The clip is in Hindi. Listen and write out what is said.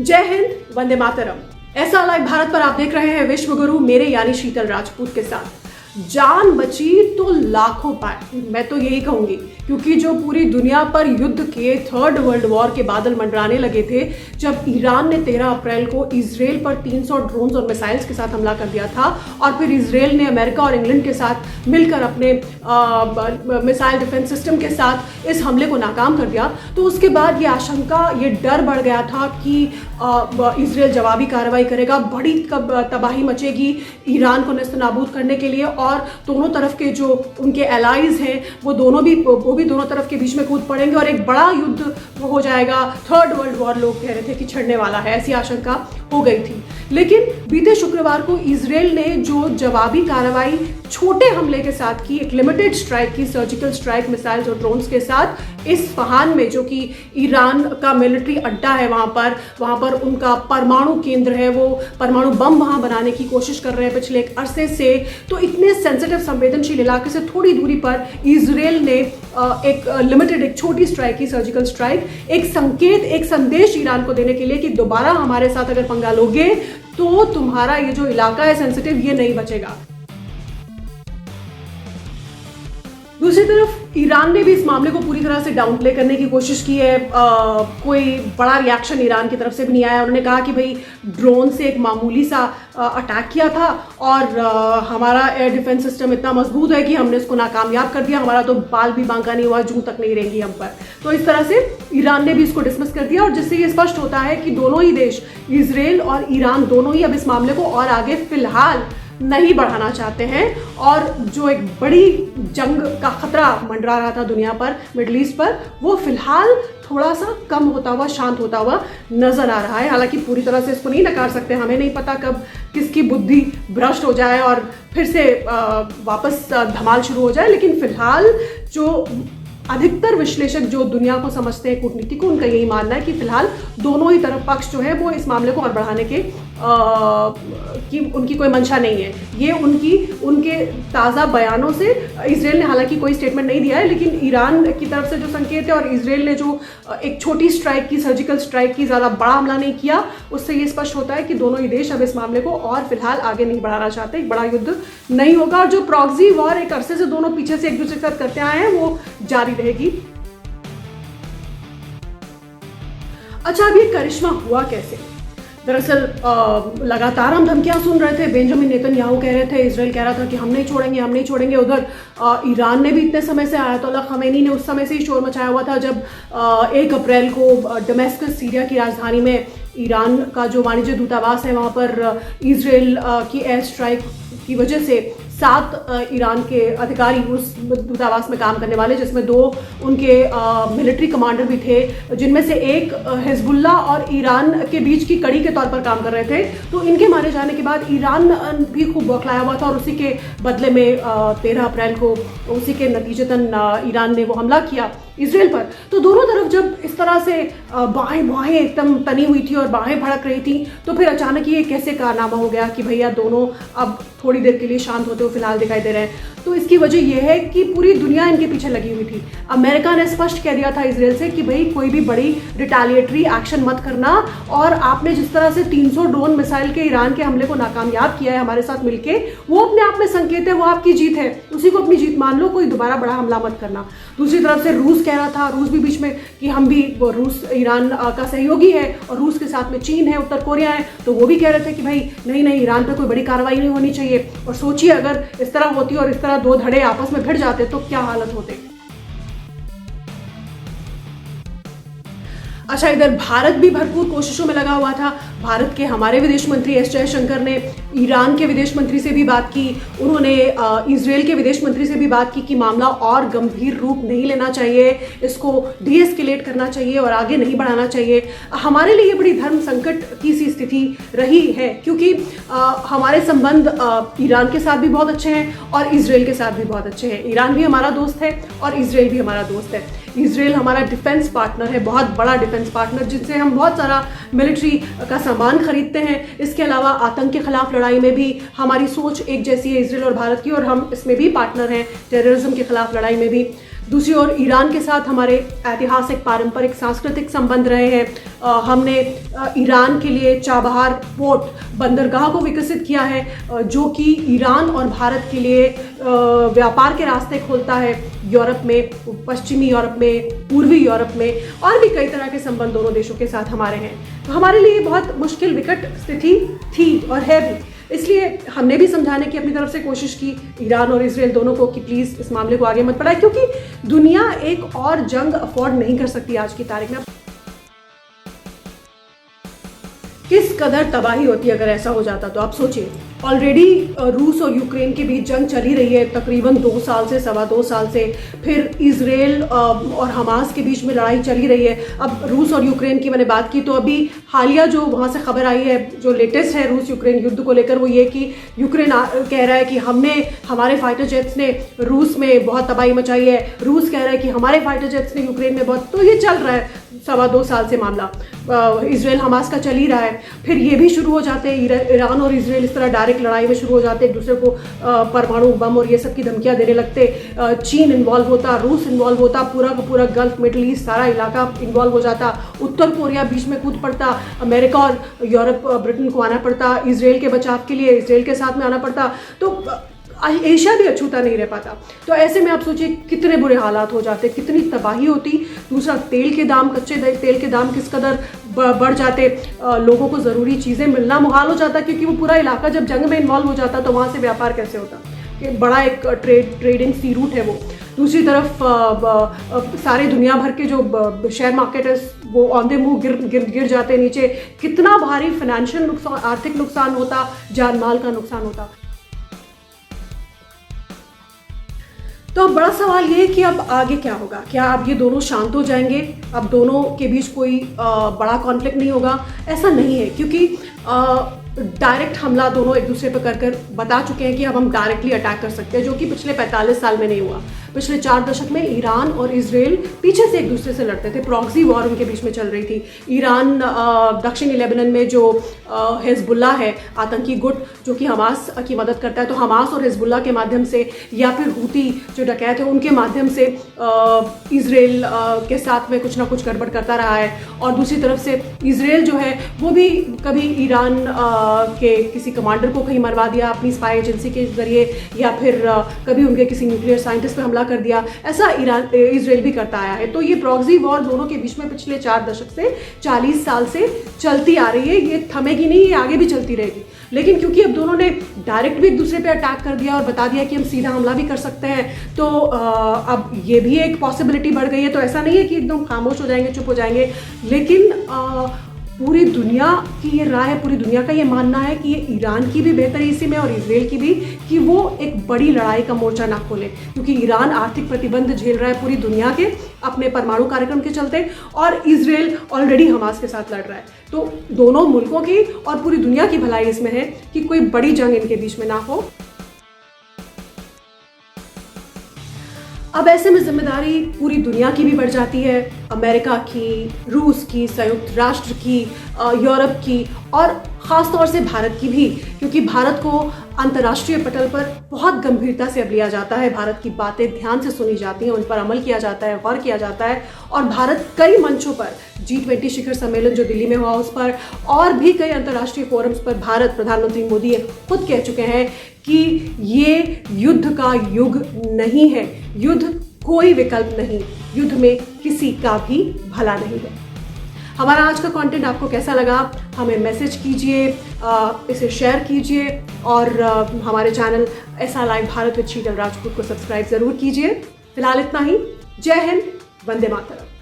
जय हिंद, वंदे मातरम। ऐसा लाइव भारत पर आप देख रहे हैं विश्व गुरु मेरे यानी शीतल राजपूत के साथ। जान बची तो लाखों पाए, मैं तो यही कहूंगी, क्योंकि जो पूरी दुनिया पर युद्ध के थर्ड वर्ल्ड वॉर के बादल मंडराने लगे थे जब ईरान ने 13 अप्रैल को इजराइल पर 300 ड्रोन्स और मिसाइल्स के साथ हमला कर दिया था और फिर इजराइल ने अमेरिका और इंग्लैंड के साथ मिलकर अपने मिसाइल डिफेंस सिस्टम के साथ इस हमले को नाकाम कर दिया, तो उसके बाद ये आशंका, ये डर बढ़ गया था कि इजराइल जवाबी कार्रवाई करेगा, बड़ी तबाही मचेगी ईरान को नेस्तनाबूद करने के लिए, और दोनों तरफ के जो उनके एलाइज हैं वो भी दोनों तरफ के बीच में कूद पड़ेंगे और एक बड़ा युद्ध हो जाएगा। थर्ड वर्ल्ड वॉर लोग कह रहे थे कि छिड़ने वाला है, ऐसी आशंका हो गई थी। लेकिन बीते शुक्रवार को इजराइल ने जो जवाबी कार्रवाई छोटे हमले के साथ की, एक लिमिटेड स्ट्राइक की, सर्जिकल स्ट्राइक मिसाइल्स और ड्रोन्स के साथ इस्फहान में, जो कि ईरान का मिलिट्री अड्डा है, वहाँ पर उनका परमाणु केंद्र है, वो परमाणु बम वहाँ बनाने की कोशिश कर रहे हैं पिछले एक अरसे से। तो इतने सेंसिटिव संवेदनशील इलाके से थोड़ी दूरी पर इजराइल ने एक लिमिटेड, एक छोटी स्ट्राइक की, सर्जिकल स्ट्राइक, एक संकेत, एक संदेश ईरान को देने के लिए कि दोबारा हमारे साथ अगर पंगा लोगे तो तुम्हारा ये जो इलाका है सेंसिटिव, ये नहीं बचेगा। दूसरी तरफ ईरान ने भी इस मामले को पूरी तरह से डाउन प्ले करने की कोशिश की है। कोई बड़ा रिएक्शन ईरान की तरफ से भी नहीं आया। उन्होंने कहा कि भाई ड्रोन से एक मामूली सा अटैक किया था और हमारा एयर डिफेंस सिस्टम इतना मजबूत है कि हमने इसको नाकामयाब कर दिया, हमारा तो बाल भी बांका नहीं हुआ, जूं तक नहीं रहेंगी हम पर। तो इस तरह से ईरान ने भी इसको डिसमिस कर दिया और जिससे ये स्पष्ट होता है कि दोनों ही देश, इजराइल और ईरान, दोनों ही अब इस मामले को और आगे फिलहाल नहीं बढ़ाना चाहते हैं। और जो एक बड़ी जंग का खतरा मंडरा रहा था दुनिया पर, मिडिल ईस्ट पर, वो फिलहाल थोड़ा सा कम होता हुआ, शांत होता हुआ नजर आ रहा है। हालांकि पूरी तरह से इसको नहीं नकार सकते, हमें नहीं पता कब किसकी बुद्धि भ्रष्ट हो जाए और फिर से वापस धमाल शुरू हो जाए। लेकिन फिलहाल जो अधिकतर विश्लेषक जो दुनिया को समझते हैं, कूटनीतिक, उनका यही मानना है कि फिलहाल दोनों ही तरफ पक्ष जो है वो इस मामले को और बढ़ाने के की उनकी कोई मंशा नहीं है। ये उनके ताज़ा बयानों से, इजराइल ने हालांकि कोई स्टेटमेंट नहीं दिया है, लेकिन ईरान की तरफ से जो संकेत है और इजराइल ने जो एक छोटी स्ट्राइक की, सर्जिकल स्ट्राइक की, ज़्यादा बड़ा हमला नहीं किया, उससे ये स्पष्ट होता है कि दोनों ही देश अब इस मामले को और फिलहाल आगे नहीं बढ़ाना चाहते। एक बड़ा युद्ध नहीं होगा और जो प्रॉक्सी वॉर एक अरसे से दोनों पीछे से एक दूसरे के साथ करते आए हैं वो जारी रहेगी। अच्छा, अब ये करिश्मा हुआ कैसे? दरअसल लगातार हम धमकियां सुन रहे थे। बेंजामिन नेतन्याहू कह रहे थे, इजराइल कह रहा था कि हम नहीं छोड़ेंगे, हम नहीं छोड़ेंगे। उधर ईरान ने भी इतने समय से, आयतोल्ला खमेनी ने उस समय से ही शोर मचाया हुआ था जब 1 अप्रैल को दमिश्क, सीरिया की राजधानी में, ईरान का जो वाणिज्य दूतावास है वहाँ पर इजराइल की एयर स्ट्राइक की वजह से 7 ईरान के अधिकारी उस दूतावास में काम करने वाले, जिसमें 2 उनके मिलिट्री कमांडर भी थे, जिनमें से एक हिजबुल्ला और ईरान के बीच की कड़ी के तौर पर काम कर रहे थे। तो इनके मारे जाने के बाद ईरान भी खूब बौखलाया हुआ था और उसी के बदले में 13 अप्रैल को, उसी के नतीजतन ईरान ने वो हमला किया इजराइल पर। तो दोनों तरफ जब इस तरह से बाहें एकदम तनी हुई थी और बाहें भड़क रही थी, तो फिर अचानक ये कैसे कारनामा हो गया कि भैया दोनों अब थोड़ी देर के लिए शांत होते हुए फिलहाल दिखाई दे रहे हैं। तो इसकी वजह यह है कि पूरी दुनिया इनके पीछे लगी हुई थी। अमेरिका ने स्पष्ट कह दिया था इजराइल से कि भाई कोई भी बड़ी रिटेलिएटरी एक्शन मत करना, और आपने जिस तरह से 300 ड्रोन मिसाइल के ईरान के हमले को नाकामयाब किया है हमारे साथ मिलके, वो अपने आप में संकेत है, वो आपकी जीत है, उसी को अपनी जीत मान लो, कोई दोबारा बड़ा हमला मत करना। दूसरी तरफ से रूस कह रहा था, रूस भी बीच में, कि हम भी, रूस ईरान का सहयोगी है और रूस के साथ में चीन है, उत्तर कोरिया है, तो वो भी कह रहे थे कि भाई नहीं, ईरान पे कोई बड़ी कार्रवाई नहीं होनी चाहिए। और सोचिए अगर इस तरह होती और इस तरह 2 धड़े आपस में भिड़ जाते तो क्या हालत होते। अच्छा, इधर भारत भी भरपूर कोशिशों में लगा हुआ था। भारत के हमारे विदेश मंत्री एस जयशंकर ने ईरान के विदेश मंत्री से भी बात की, उन्होंने इजराइल के विदेश मंत्री से भी बात की कि मामला और गंभीर रूप नहीं लेना चाहिए, इसको डीएस्केलेट करना चाहिए और आगे नहीं बढ़ाना चाहिए। हमारे लिए ये बड़ी धर्म संकट की सी स्थिति रही है, क्योंकि हमारे संबंध ईरान के साथ भी बहुत अच्छे हैं और इजराइल के साथ भी बहुत अच्छे हैं। ईरान भी हमारा दोस्त है और इजराइल भी हमारा दोस्त है। इजराइल हमारा डिफेंस पार्टनर है, बहुत बड़ा डिफेंस पार्टनर, जिससे हम बहुत सारा मिलिट्री का सामान खरीदते हैं। इसके अलावा आतंक के खिलाफ लड़ाई में भी हमारी सोच एक जैसी है इजराइल और भारत की, और हम इसमें भी पार्टनर हैं, टेररिज्म के खिलाफ लड़ाई में भी। दूसरी ओर ईरान के साथ हमारे ऐतिहासिक, पारंपरिक, सांस्कृतिक संबंध रहे हैं। हमने ईरान के लिए चाबहार पोर्ट बंदरगाह को विकसित किया है, जो कि ईरान और भारत के लिए व्यापार के रास्ते खोलता है। यूरोप में, पश्चिमी यूरोप में, पूर्वी यूरोप में, और भी कई तरह के संबंध दोनों देशों के साथ हमारे हैं। तो हमारे लिए बहुत मुश्किल, विकट स्थिति थी और है भी। इसलिए हमने भी समझाने की अपनी तरफ से कोशिश की ईरान और इजराइल दोनों को कि प्लीज़ इस मामले को आगे मत बढ़ाएं, क्योंकि दुनिया एक और जंग अफोर्ड नहीं कर सकती आज की तारीख में। किस कदर तबाही होती अगर ऐसा हो जाता, तो आप सोचिए। ऑलरेडी रूस और यूक्रेन के बीच जंग चली रही है तकरीबन 2 साल से, 2.25 साल से। फिर इजराइल और हमास के बीच में लड़ाई चली रही है। अब रूस और यूक्रेन की मैंने बात की, तो अभी हालिया जो वहाँ से खबर आई है, जो लेटेस्ट है रूस यूक्रेन युद्ध को लेकर, वो ये कि यूक्रेन कह रहा है कि हमारे फाइटर जेट्स ने रूस में बहुत तबाही मचाई है। रूस कह रहा है कि हमारे फाइटर जेट्स ने यूक्रेन में बहुत। तो ये चल रहा है 2.25 साल से मामला इजराइल हमास का चल ही रहा है। फिर ये भी शुरू हो जाते हैं, ईरान और इजराइल इस तरह डायरेक्ट लड़ाई में शुरू हो जाते, एक दूसरे को परमाणु बम और ये सब की धमकियां देने लगते। चीन इन्वॉल्व होता, रूस इन्वॉल्व होता, पूरा का पूरा गल्फ, मिडल ईस्ट, सारा इलाका इन्वॉल्व हो जाता। उत्तर कोरिया बीच में कूद पड़ता, अमेरिका और यूरोप, ब्रिटेन को आना पड़ता, इजराइल के बचाव के लिए इजराइल के साथ में आना पड़ता। तो एशिया भी अछूता नहीं रह पाता। तो ऐसे में आप सोचिए कितने बुरे हालात हो जाते, कितनी तबाही होती। दूसरा, तेल के दाम, कच्चे तेल के दाम किस कदर बढ़ जाते, लोगों को ज़रूरी चीज़ें मिलना मुहाल हो जाता, क्योंकि वो पूरा इलाका जब जंग में इन्वॉल्व हो जाता तो वहाँ से व्यापार कैसे होता, कि बड़ा एक ट्रेडिंग सी रूट है वो। दूसरी तरफ सारे दुनिया भर के जो शेयर मार्केट है वो औंधे मुँह गिर जाते नीचे। कितना भारी फाइनेंशियल नुकसान, आर्थिक नुकसान होता, जान माल का नुकसान होता। तो अब बड़ा सवाल ये है कि अब आगे क्या होगा। क्या अब ये दोनों शांत हो जाएंगे, अब दोनों के बीच कोई बड़ा कॉन्फ्लिक्ट नहीं होगा? ऐसा नहीं है, क्योंकि डायरेक्ट हमला दोनों एक दूसरे पर कर बता चुके हैं कि अब हम डायरेक्टली अटैक कर सकते हैं, जो कि पिछले 45 साल में नहीं हुआ। पिछले 4 दशक में ईरान और इजराइल पीछे से एक दूसरे से लड़ते थे, प्रॉक्सी वॉर उनके बीच में चल रही थी। ईरान दक्षिणी लेबनान में जो हिजबुल्ला है, आतंकी गुट जो कि हमास की मदद करता है, तो हमास और हिजबुल्ला के माध्यम से, या फिर हूती जो डकैत है उनके माध्यम से इजराइल के साथ में कुछ ना कुछ गड़बड़ करता रहा है। और दूसरी तरफ से इजराइल जो है वो भी कभी ईरान के किसी कमांडर को कहीं मरवा दिया अपनी स्पाई एजेंसी के जरिए, या फिर कभी उनके किसी न्यूक्लियर साइंटिस्ट पर हमला कर दिया। ऐसा इजराइल भी करता आया है। तो ये प्रॉक्सी वॉर दोनों के बीच में पिछले 4 दशक से, 40 साल से चलती आ रही है। ये थमेगी नहीं, ये आगे भी चलती रहेगी। लेकिन क्योंकि अब दोनों ने डायरेक्ट भी एक दूसरे पे अटैक कर दिया और बता दिया कि हम सीधा हमला भी कर सकते हैं, तो अब ये भी एक पॉसिबिलिटी बढ़ गई है। तो ऐसा नहीं है कि एकदम खामोश हो जाएंगे, चुप हो जाएंगे। लेकिन पूरी दुनिया की ये राय है, पूरी दुनिया का ये मानना है कि ये ईरान की भी बेहतरी इसी में, और इजराइल की भी, कि वो एक बड़ी लड़ाई का मोर्चा ना खोले, क्योंकि ईरान आर्थिक प्रतिबंध झेल रहा है पूरी दुनिया के अपने परमाणु कार्यक्रम के चलते, और इजराइल ऑलरेडी हमास के साथ लड़ रहा है। तो दोनों मुल्कों की और पूरी दुनिया की भलाई इसमें है कि कोई बड़ी जंग इनके बीच में ना हो। अब ऐसे में जिम्मेदारी पूरी दुनिया की भी बढ़ जाती है, अमेरिका की, रूस की, संयुक्त राष्ट्र की, यूरोप की, और ख़ास तौर से भारत की भी, क्योंकि भारत को अंतर्राष्ट्रीय पटल पर बहुत गंभीरता से अब लिया जाता है। भारत की बातें ध्यान से सुनी जाती हैं, उन पर अमल किया जाता है, गौर किया जाता है। और भारत कई मंचों पर, G20 शिखर सम्मेलन जो दिल्ली में हुआ उस पर, और भी कई अंतर्राष्ट्रीय फोरम्स पर भारत, प्रधानमंत्री मोदी खुद कह चुके हैं कि ये युद्ध का युग नहीं है, युद्ध कोई विकल्प नहीं, युद्ध में किसी का भी भला नहीं है। हमारा आज का कंटेंट आपको कैसा लगा, हमें मैसेज कीजिए, इसे शेयर कीजिए, और हमारे चैनल ऐसा लाइव भारत विद शीतल राजपूत को सब्सक्राइब ज़रूर कीजिए। फिलहाल इतना ही। जय हिंद, वंदे मातरम।